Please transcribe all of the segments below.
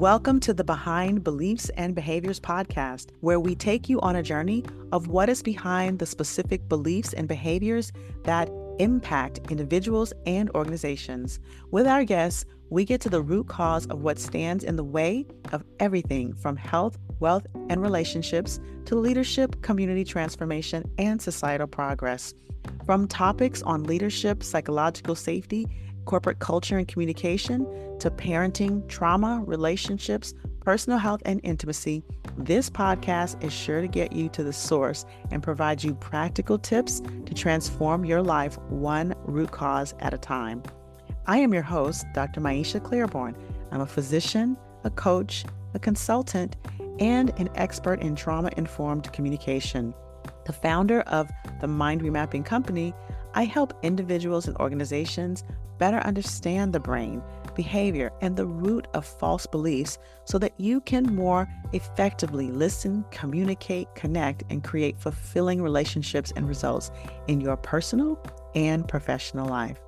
Welcome to the Behind Beliefs and Behaviors podcast, where we take you on a journey of what is behind the specific beliefs and behaviors that impact individuals and organizations. With our guests, we get to the root cause of what stands in the way of everything from health, wealth, and relationships to leadership, community transformation, and societal progress. From topics on leadership, psychological safety, corporate culture and communication, to parenting, trauma, relationships, personal health, and intimacy, this podcast is sure to get you to the source and provide you practical tips to transform your life one root cause at a time. I am your host, Dr. Maisha Claiborne. I'm a physician, a coach, a consultant, and an expert in trauma-informed communication. The founder of the Mind Remapping Company, I help individuals and organizations better understand the brain, behavior, and the root of false beliefs so that you can more effectively listen, communicate, connect, and create fulfilling relationships and results in your personal and professional life.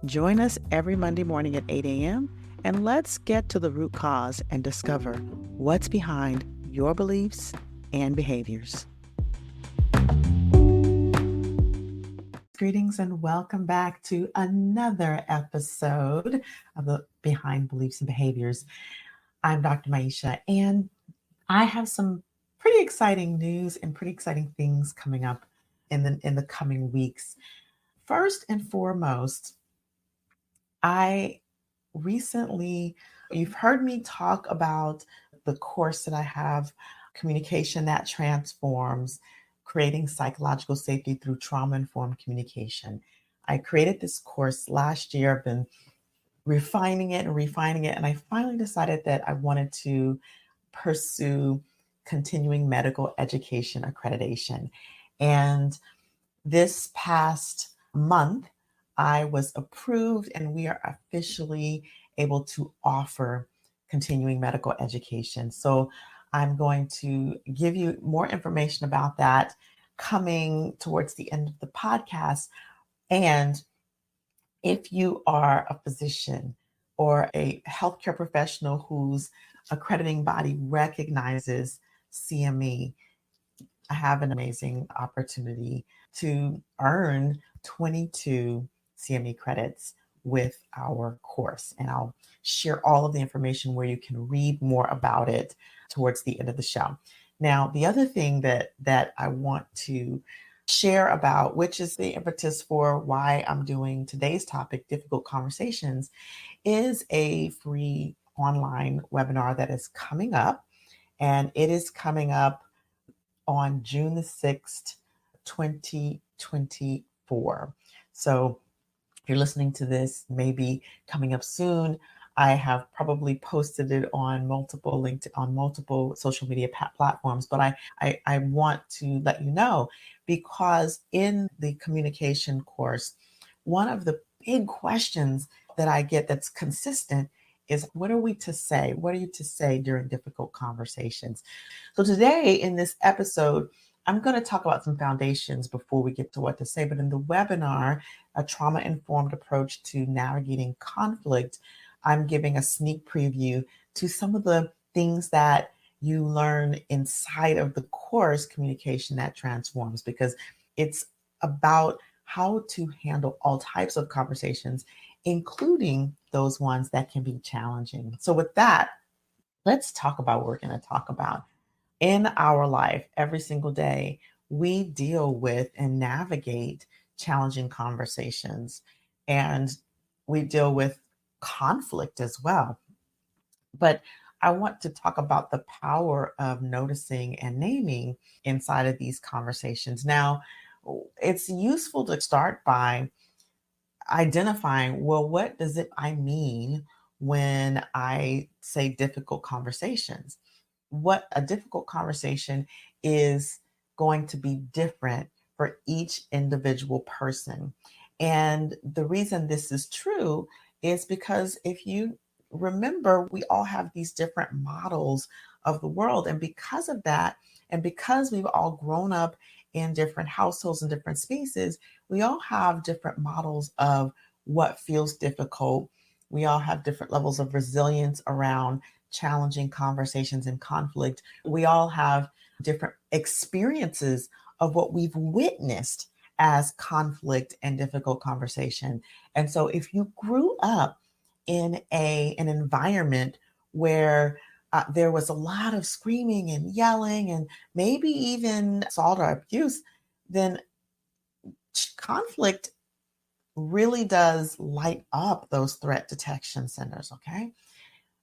Join us every Monday morning at 8 a.m. and let's get to the root cause and discover what's behind your beliefs and behaviors. Greetings and welcome back to another episode of the Behind Beliefs and Behaviors. I'm Dr. Maisha, and I have some pretty exciting news and pretty exciting things coming up in the coming weeks. First and foremost, you've heard me talk about the course that I have, Communication That Transforms, Creating Psychological Safety Through Trauma-Informed Communication. I created this course last year. I've been refining it, and I finally decided that I wanted to pursue continuing medical education accreditation. And this past month, I was approved, and we are officially able to offer continuing medical education. So I'm going to give you more information about that coming towards the end of the podcast. And if you are a physician or a healthcare professional whose accrediting body recognizes CME, I have an amazing opportunity to earn 22 CME credits with our course. And I'll share all of the information where you can read more about it towards the end of the show. Now, the other thing that I want to share about, which is the impetus for why I'm doing today's topic, difficult conversations, is a free online webinar that is coming up. And it is coming up on June the 6th, 2024. So if you're listening to this, maybe coming up soon. I have probably posted it on multiple social media platforms, but I want to let you know, because in the communication course, one of the big questions that I get that's consistent is, what are we to say? What are you to say during difficult conversations? So today in this episode, I'm going to talk about some foundations before we get to what to say. But in the webinar, A Trauma-Informed Approach to Navigating Conflict, I'm giving a sneak preview to some of the things that you learn inside of the course, Communication That Transforms, because it's about how to handle all types of conversations, including those ones that can be challenging. So with that, let's talk about what we're going to talk about. In our life, every single day, we deal with and navigate challenging conversations, and we deal with conflict as well. But I want to talk about the power of noticing and naming inside of these conversations. Now, it's useful to start by identifying, well, what does I mean when I say difficult conversations? What a difficult conversation is going to be different for each individual person. And the reason this is true is because if you remember, we all have these different models of the world. And because of that, and because we've all grown up in different households and different spaces, we all have different models of what feels difficult. We all have different levels of resilience around challenging conversations and conflict. We all have different experiences of what we've witnessed as conflict and difficult conversation. And so if you grew up in an environment where there was a lot of screaming and yelling and maybe even assault or abuse, then conflict really does light up those threat detection centers, okay?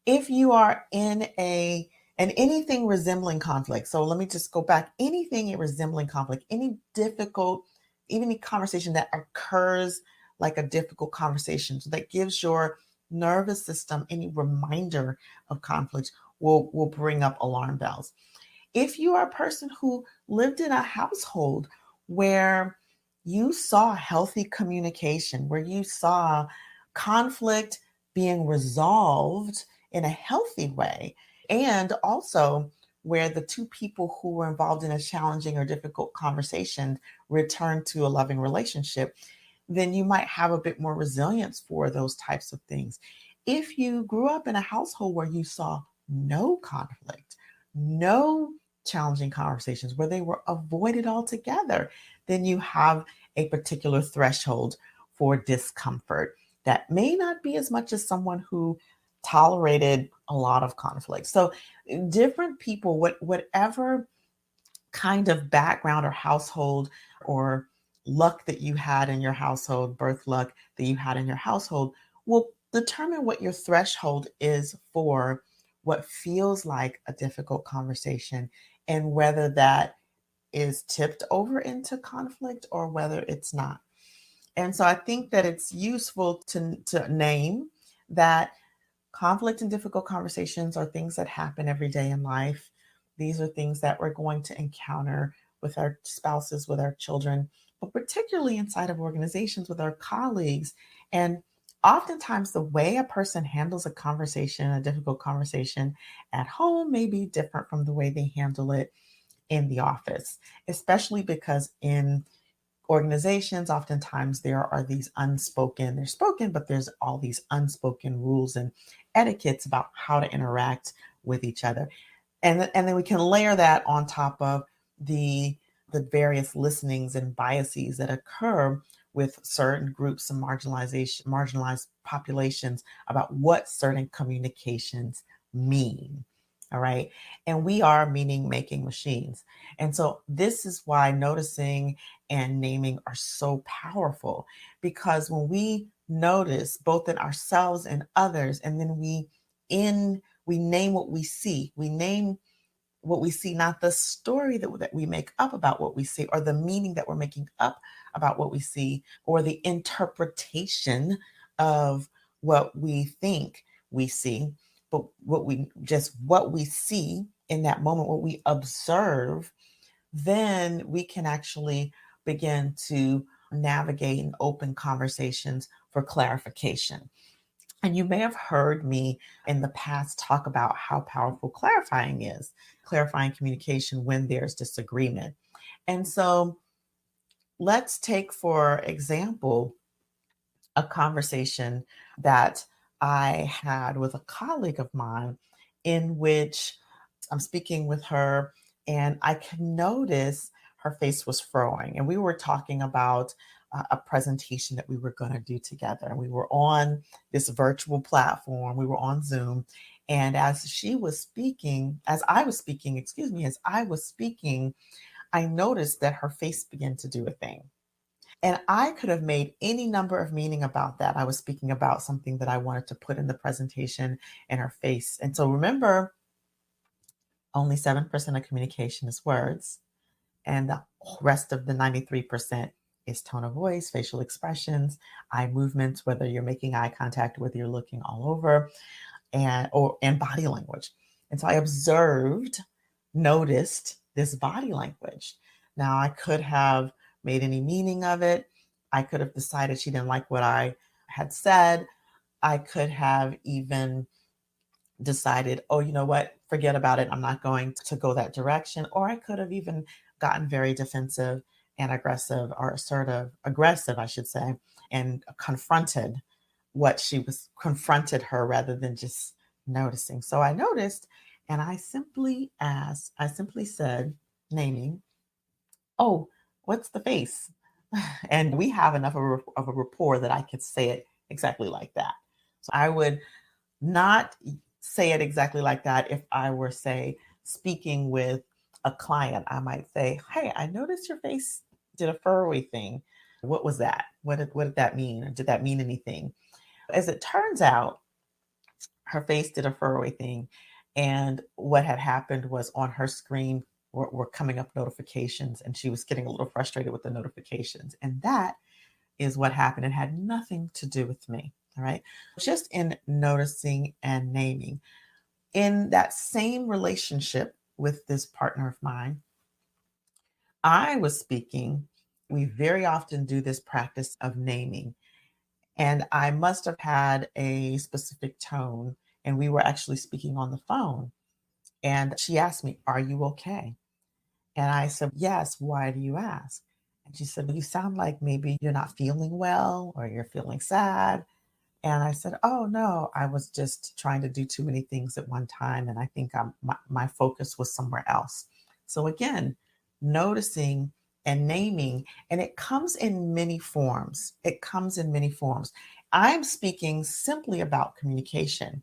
If you are in and anything resembling conflict, so let me just go back, anything resembling conflict, any difficult, even any conversation that occurs like a difficult conversation, so that gives your nervous system any reminder of conflict will bring up alarm bells. If you are a person who lived in a household where you saw healthy communication, where you saw conflict being resolved in a healthy way, and also where the two people who were involved in a challenging or difficult conversation returned to a loving relationship, then you might have a bit more resilience for those types of things. If you grew up in a household where you saw no conflict, no challenging conversations, where they were avoided altogether, then you have a particular threshold for discomfort that may not be as much as someone who tolerated a lot of conflict. So different people, whatever kind of background or household or luck that you had in your household, birth luck that you had in your household, will determine what your threshold is for what feels like a difficult conversation and whether that is tipped over into conflict or whether it's not. And so I think that it's useful to name that conflict and difficult conversations are things that happen every day in life. These are things that we're going to encounter with our spouses, with our children, but particularly inside of organizations with our colleagues. And oftentimes, the way a person handles a conversation, a difficult conversation at home, may be different from the way they handle it in the office, especially because in organizations, oftentimes there are these unspoken, they're spoken, but there's all these unspoken rules and etiquettes about how to interact with each other. And then we can layer that on top of the various listenings and biases that occur with certain groups and marginalized populations about what certain communications mean. All right. And we are meaning making machines. And so this is why noticing and naming are so powerful, because when we notice both in ourselves and others, and then we name what we see, we name what we see, not the story that we make up about what we see, or the meaning that we're making up about what we see, or the interpretation of what we think we see, but what we see in that moment, what we observe, then we can actually begin to navigate and open conversations for clarification. And you may have heard me in the past talk about how powerful clarifying communication when there's disagreement. And so let's take, for example, a conversation that I had with a colleague of mine in which I'm speaking with her and I could notice her face was furrowing. And we were talking about a presentation that we were going to do together. And we were on this virtual platform, we were on Zoom. And as I was speaking, I noticed that her face began to do a thing. And I could have made any number of meaning about that. I was speaking about something that I wanted to put in the presentation in her face. And so remember, only 7% of communication is words, and the rest of the 93% is tone of voice, facial expressions, eye movements, whether you're making eye contact, whether you're looking all over, and body language. And so I noticed this body language. Now I could have made any meaning of it. I could have decided she didn't like what I had said. I could have even decided, oh, you know what, forget about it. I'm not going to go that direction. Or I could have even gotten very defensive and aggressive, or aggressive, I should say, and confronted her rather than just noticing. So I noticed and I simply said, naming, oh, what's the face? And we have enough of a rapport that I could say it exactly like that. So I would not say it exactly like that if I were, say, speaking with a client. I might say, hey, I noticed your face did a furrowing thing. What was that? What did that mean? Or did that mean anything? As it turns out, her face did a furrowing thing. And what had happened was on her screen were coming up notifications, and she was getting a little frustrated with the notifications. And that is what happened. It had nothing to do with me. All right. Just in noticing and naming. In that same relationship with this partner of mine, I was speaking. We very often do this practice of naming. And I must have had a specific tone. And we were actually speaking on the phone. And she asked me, are you okay? And I said, yes. Why do you ask? And she said, you sound like maybe you're not feeling well or you're feeling sad. And I said, oh, no, I was just trying to do too many things at one time. And I think my focus was somewhere else. So again, noticing and naming, and it comes in many forms. It comes in many forms. I'm speaking simply about communication.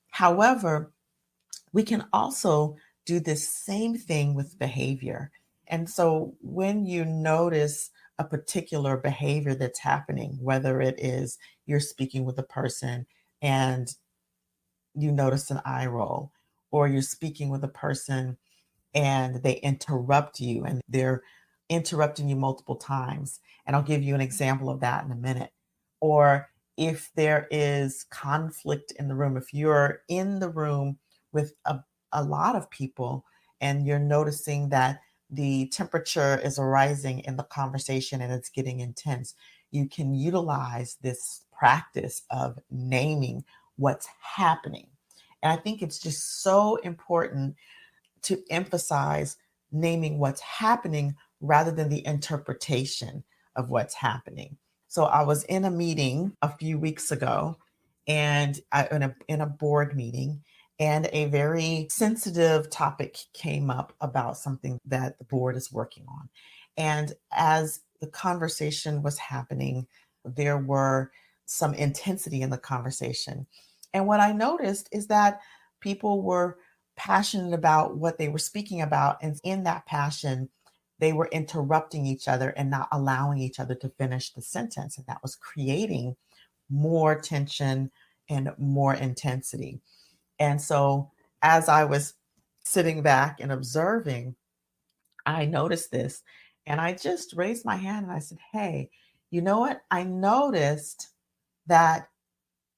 However, we can also do this same thing with behavior. And so when you notice a particular behavior that's happening, whether it is you're speaking with a person and you notice an eye roll, or you're speaking with a person and they interrupt you and they're interrupting you multiple times. And I'll give you an example of that in a minute. Or if there is conflict in the room, if you're in the room with a lot of people and you're noticing that the temperature is rising in the conversation and it's getting intense, you can utilize this practice of naming what's happening. And I think it's just so important to emphasize naming what's happening rather than the interpretation of what's happening. So I was in a meeting a few weeks ago and in a board meeting, and a very sensitive topic came up about something that the board is working on. And as the conversation was happening, there were some intensity in the conversation. And what I noticed is that people were passionate about what they were speaking about. And in that passion, they were interrupting each other and not allowing each other to finish the sentence. And that was creating more tension and more intensity. And so as I was sitting back and observing, I noticed this and I just raised my hand and I said, hey, you know what? I noticed that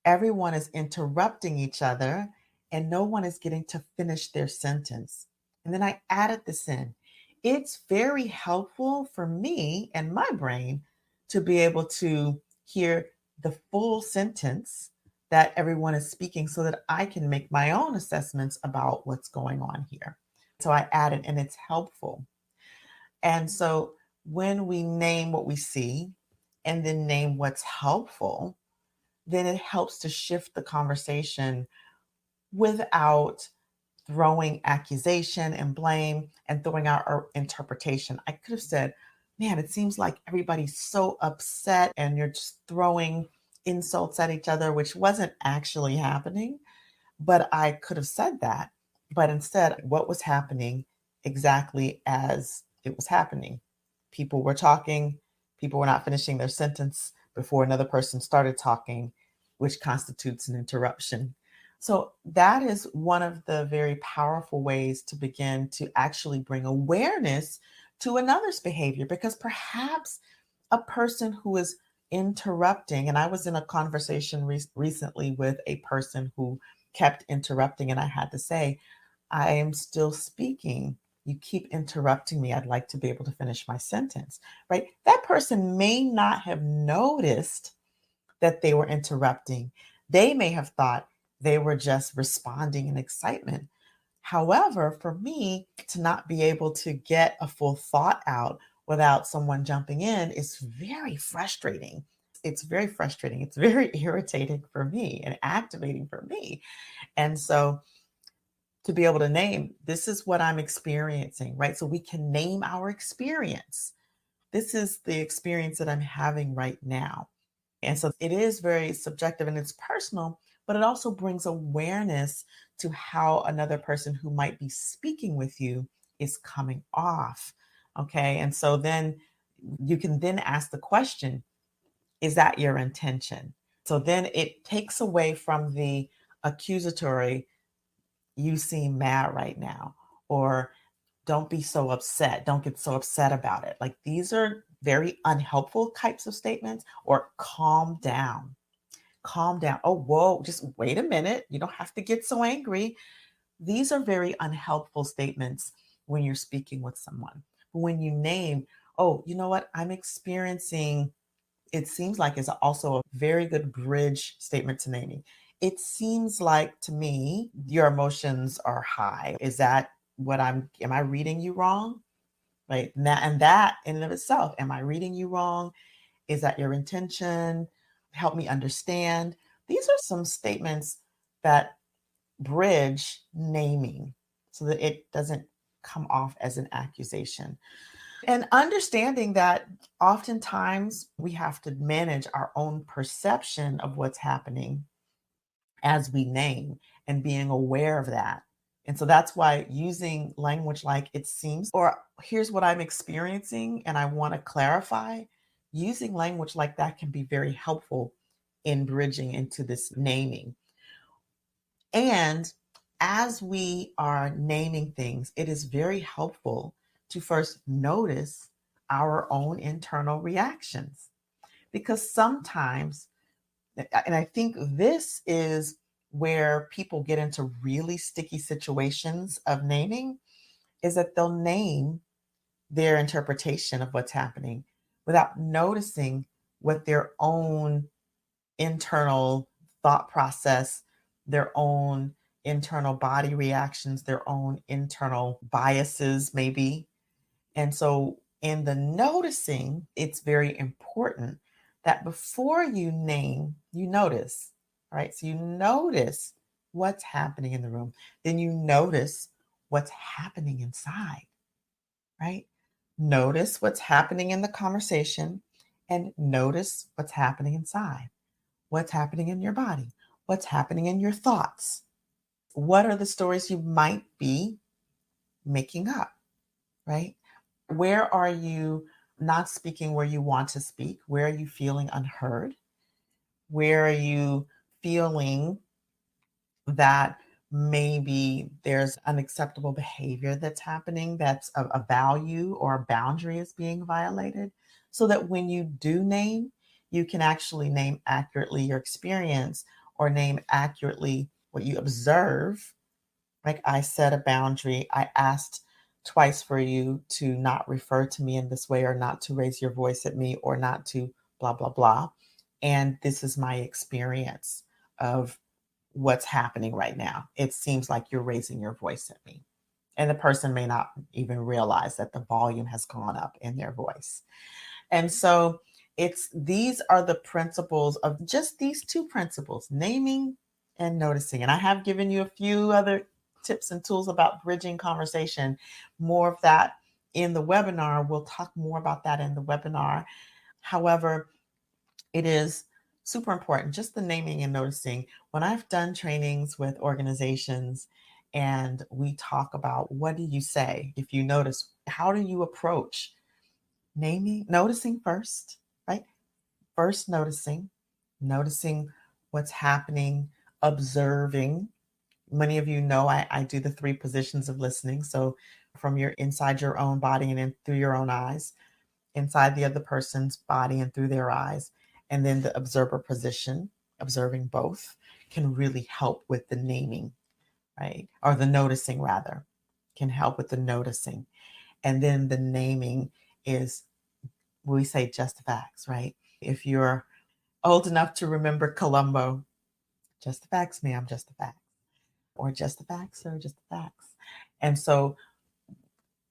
everyone is interrupting each other and no one is getting to finish their sentence. And then I added this in. It's very helpful for me and my brain to be able to hear the full sentence that everyone is speaking so that I can make my own assessments about what's going on here. So I added, and it's helpful. And so when we name what we see and then name what's helpful, then it helps to shift the conversation without throwing accusation and blame and throwing out our interpretation. I could have said, man, it seems like everybody's so upset and you're just throwing insults at each other, which wasn't actually happening. But I could have said that. But instead, what was happening exactly as it was happening? People were talking, people were not finishing their sentence before another person started talking, which constitutes an interruption. So, that is one of the very powerful ways to begin to actually bring awareness to another's behavior, because perhaps a person who is interrupting, and I was in a conversation recently with a person who kept interrupting, and I had to say, I am still speaking. You keep interrupting me. I'd like to be able to finish my sentence, right? That person may not have noticed that they were interrupting. They may have thought they were just responding in excitement. However, for me to not be able to get a full thought out without someone jumping in is very frustrating. It's very frustrating. It's very irritating for me and activating for me. And so to be able to name, this is what I'm experiencing, right? So we can name our experience. This is the experience that I'm having right now. And so it is very subjective and it's personal, but it also brings awareness to how another person who might be speaking with you is coming off. Okay. And so then you can then ask the question, is that your intention? So then it takes away from the accusatory, you seem mad right now, or don't be so upset. Don't get so upset about it. Like these are very unhelpful types of statements, or calm down. Calm down. Oh, whoa, just wait a minute. You don't have to get so angry. These are very unhelpful statements when you're speaking with someone. But when you name, oh, you know what? I'm experiencing, it seems like is also a very good bridge statement to naming. It seems like to me your emotions are high. Is that what am I reading you wrong? Right. And that in and of itself, am I reading you wrong? Is that your intention? Help me understand. These are some statements that bridge naming so that it doesn't come off as an accusation. And understanding that oftentimes we have to manage our own perception of what's happening as we name and being aware of that. And so that's why using language like it seems, or here's what I'm experiencing and I want to clarify, using language like that can be very helpful in bridging into this naming. And as we are naming things, it is very helpful to first notice our own internal reactions. Because sometimes, and I think this is where people get into really sticky situations of naming, is that they'll name their interpretation of what's happening without noticing what their own internal thought process, their own internal body reactions, their own internal biases, maybe. And so, in the noticing, it's very important that before you name, you notice, right? So, you notice what's happening in the room, then you notice what's happening inside, right? Notice what's happening in the conversation and notice what's happening inside. What's happening in your body? What's happening in your thoughts? What are the stories you might be making up, right? Where are you not speaking where you want to speak? Where are you feeling unheard? Where are you feeling that maybe there's unacceptable behavior that's happening, that's a value or a boundary is being violated? So that when you do name, you can actually name accurately your experience or name accurately what you observe. Like I set a boundary, I asked twice for you to not refer to me in this way, or not to raise your voice at me, or not to blah, blah, blah. And this is my experience of what's happening right now. It seems like you're raising your voice at me. And the person may not even realize that the volume has gone up in their voice. And so it's these are the principles of just these two principles, naming and noticing. And I have given you a few other tips and tools about bridging conversation. More of that in the webinar. We'll talk more about that in the webinar. However, it is super important, just the naming and noticing. When I've done trainings with organizations and we talk about what do you say if you notice, how do you approach naming, noticing first, right? First noticing what's happening, observing. Many of you know I do the 3 positions of listening. So from your inside your own body and then through your own eyes, inside the other person's body and through their eyes. And then the observer position, observing both, can really help with the naming, right? Or the noticing, rather, can help with the noticing. And then the naming is, we say just facts, right? If you're old enough to remember Columbo, just the facts, ma'am, just the facts. Or just the facts, or just the facts. And so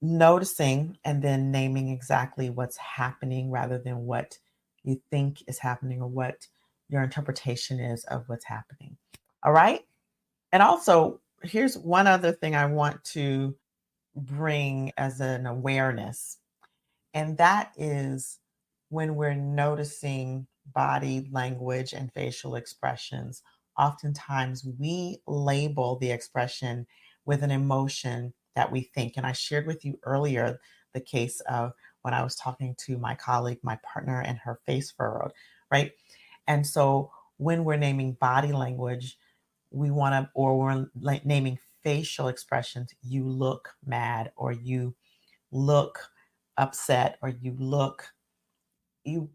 noticing and then naming exactly what's happening rather than what you think is happening or what your interpretation is of what's happening. All right. And also, here's one other thing I want to bring as an awareness, and that is when we're noticing body language and facial expressions, oftentimes we label the expression with an emotion that we think. And I shared with you earlier the case of when I was talking to my colleague, my partner, and her face furrowed, right? And so when we're naming body language, we want to, or we're like naming facial expressions, you look mad, or you look upset, or you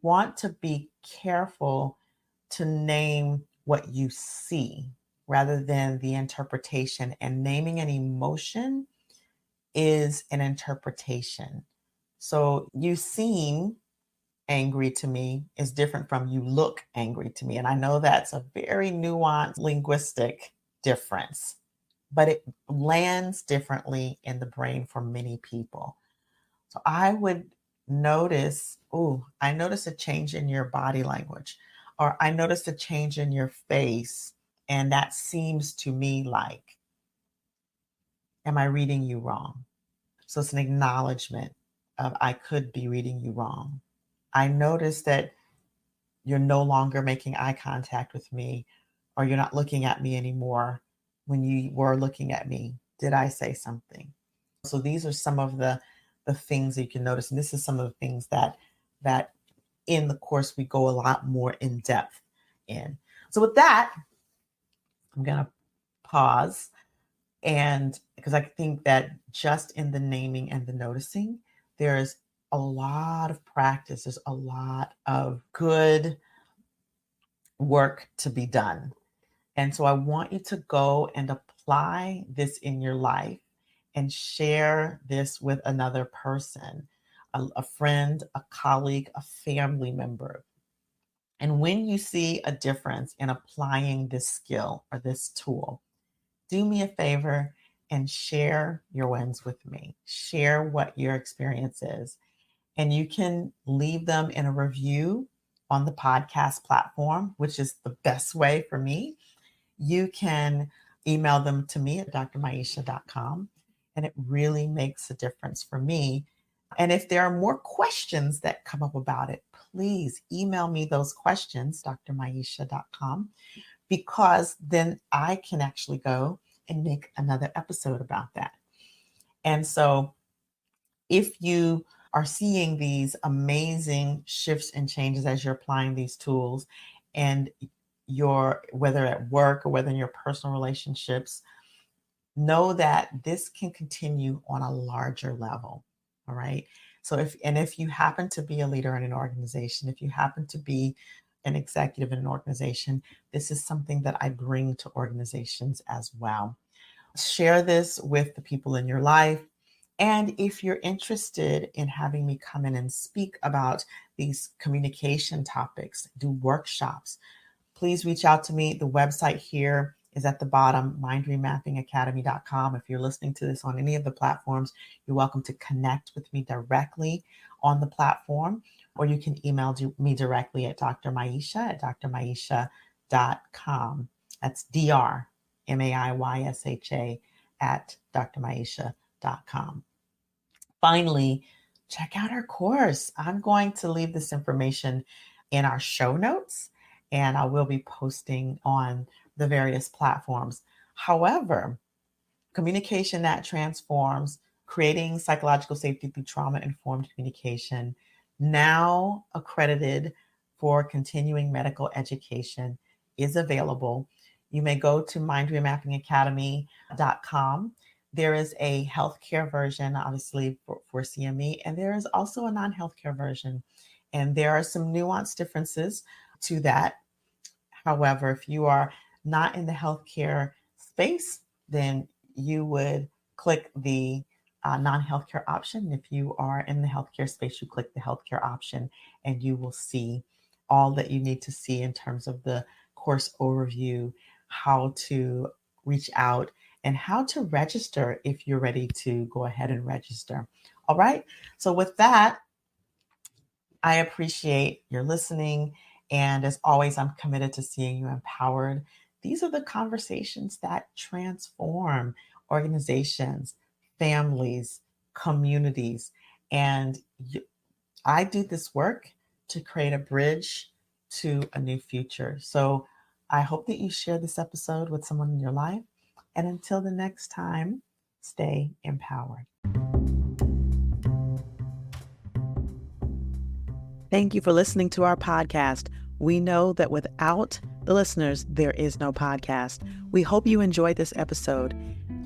want to be careful to name what you see rather than the interpretation. And naming an emotion is an interpretation. So you seem angry to me is different from you look angry to me. And I know that's a very nuanced linguistic difference, but it lands differently in the brain for many people. So I would notice, oh, I notice a change in your body language, or I noticed a change in your face. And that seems to me like, am I reading you wrong? So it's an acknowledgement of I could be reading you wrong. I noticed that you're no longer making eye contact with me, or you're not looking at me anymore when you were looking at me. Did I say something? So these are some of the things that you can notice. And this is some of the things that in the course we go a lot more in depth in. So with that, I'm gonna pause, and because I think that just in the naming and the noticing, there's a lot of practice, there's a lot of good work to be done. And so I want you to go and apply this in your life and share this with another person, a friend, a colleague, a family member. And when you see a difference in applying this skill or this tool, do me a favor and share your wins with me. Share what your experience is. And you can leave them in a review on the podcast platform, which is the best way for me. You can email them to me at drmaisha.com, and it really makes a difference for me. And if there are more questions that come up about it, please email me those questions, drmaisha.com, because then I can actually go and make another episode about that. And so if you are seeing these amazing shifts and changes as you're applying these tools, and whether at work or whether in your personal relationships, know that this can continue on a larger level. All right. So if you happen to be a leader in an organization, if you happen to be an executive in an organization, this is something that I bring to organizations as well. Share this with the people in your life. And if you're interested in having me come in and speak about these communication topics, do workshops, please reach out to me. The website here is at the bottom, mindremappingacademy.com. If you're listening to this on any of the platforms, you're welcome to connect with me directly on the platform, or you can email me directly at drmaisha@drmaisha.com. That's DRMAIYSHA at drmaisha.com. Finally, check out our course. I'm going to leave this information in our show notes, and I will be posting on the various platforms. However, Communication That Transforms, Creating Psychological Safety Through Trauma-Informed Communication, now accredited for continuing medical education, is available. You may go to mindremappingacademy.com. There is a healthcare version, obviously, for CME, and there is also a non-healthcare version. And there are some nuanced differences to that. However, if you are not in the healthcare space, then you would click the non-healthcare option. If you are in the healthcare space, you click the healthcare option, and you will see all that you need to see in terms of the course overview, how to reach out, and how to register if you're ready to go ahead and register. All right. So with that, I appreciate your listening. And as always, I'm committed to seeing you empowered. These are the conversations that transform organizations, families, communities. And I do this work to create a bridge to a new future. So I hope that you share this episode with someone in your life. And until the next time, stay empowered. Thank you for listening to our podcast. We know that without the listeners, there is no podcast. We hope you enjoyed this episode.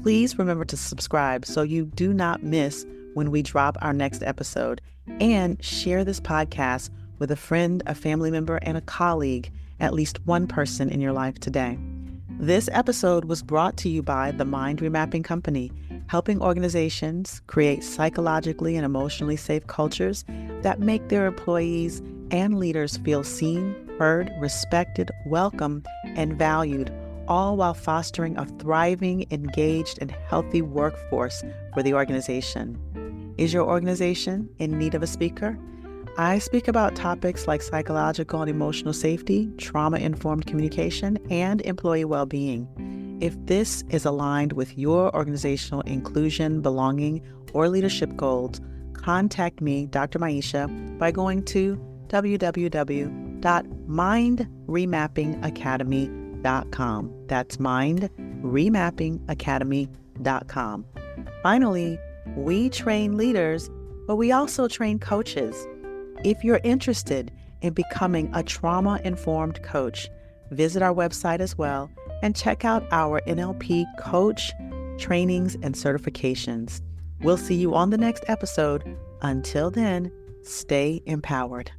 Please remember to subscribe so you do not miss when we drop our next episode, and share this podcast with a friend, a family member, and a colleague, at least one person in your life today. This episode was brought to you by the Mind Remapping Company, helping organizations create psychologically and emotionally safe cultures that make their employees and leaders feel seen, heard, respected, welcome, and valued, all while fostering a thriving, engaged, and healthy workforce for the organization. Is your organization in need of a speaker? I speak about topics like psychological and emotional safety, trauma-informed communication, and employee well-being. If this is aligned with your organizational inclusion, belonging, or leadership goals, contact me, Dr. Maisha, by going to www.mindremappingacademy.com. That's mindremappingacademy.com. Finally, we train leaders, but we also train coaches. If you're interested in becoming a trauma-informed coach, visit our website as well and check out our NLP coach trainings and certifications. We'll see you on the next episode. Until then, stay empowered.